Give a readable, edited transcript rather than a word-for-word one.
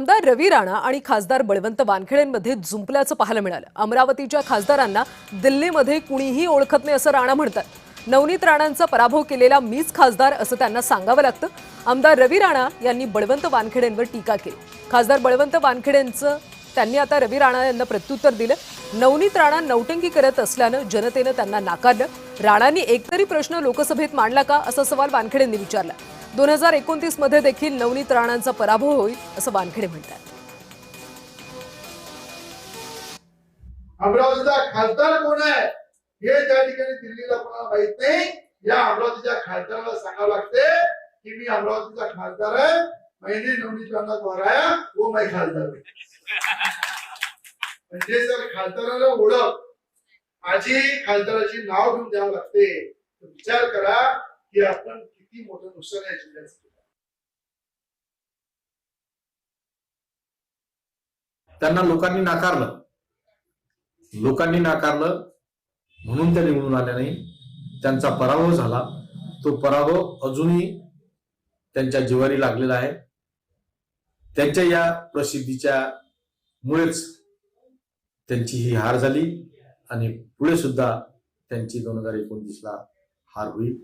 आमदार रवी राणा आणि खासदार बळवंत वानखेडेंमध्ये जुंपल्याचं पाहायला मिळालं। अमरावतीच्या खासदारांना दिल्लीमध्ये कुणीही ओळखत नाही असं राणा म्हणतात। नवनीत राणांचा पराभव केलेला मीच खासदार असं त्यांना सांगावं लागतं। आमदार रवी राणा यांनी बळवंत वानखेडेंवर टीका केली। खासदार बळवंत वानखेडेंचं त्यांनी आता रवी राणा यांना प्रत्युत्तर दिलं। नवनीत राणा नौटंकी करत असल्यानं जनतेनं त्यांना नाकारलं। राणांनी एकतरी प्रश्न लोकसभेत मांडला का असा सवाल वानखेडेंनी विचारला। 2029 मध्ये देखील नवनीत राणांचा पराभव होईल असं वानखेडे म्हणतात। अमरावतीचा खासदार कोण आहे हे त्या ठिकाणी दिल्लीला कोणाला माहित नाही। या अमरावतीच्या खासदाराला सांगावं लागते की मी अमरावतीचा खासदार आहे, मैंने नवनीत राणा को हराया, वो मैं खासदार हूं। म्हणजे जर खासदाराला ओळख माझी खासदाराची नाव घेऊन द्यावं लागते, तर विचार करा की आपण किती मोठं नुकसान या जिल्ह्याचं केलं। त्यांना लोकांनी नाकारलं म्हणून ते निवडून आले नाही। त्यांचा पराभव झाला, तो पराभव अजूनही त्यांच्या जिव्हारी लागलेला आहे। त्यांच्या या प्रसिद्धीच्या मुळेच त्यांची ही हार झाली आणि पुढे सुद्धा त्यांची 2029 ला हार होईल।